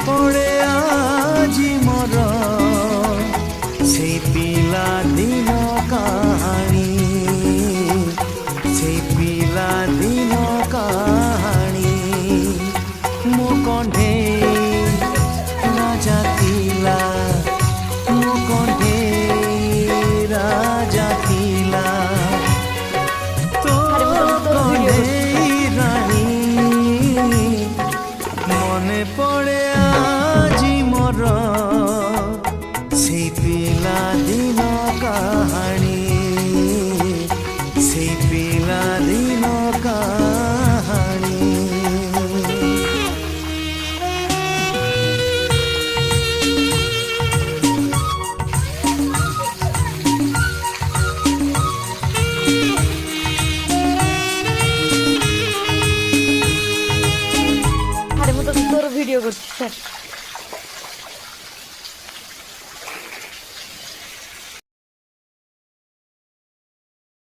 পড়ে আজি মোর সেই পিলা দিন কাহানি, সেই পিলা দিন কাহানি। মো কণ্ঠে রাজা ଥିଲା, ମୋ କଣ୍ଠେ ରାଜା ଥିଲା, ତୋ କଣ୍ଢେଇ ରାଣୀ মনে পড়ে আজি মোর সেই পিলা দিন কাহানি, সেই পিলা দিন কাহানি। আরে মতো তোর ভিডিও করছিস।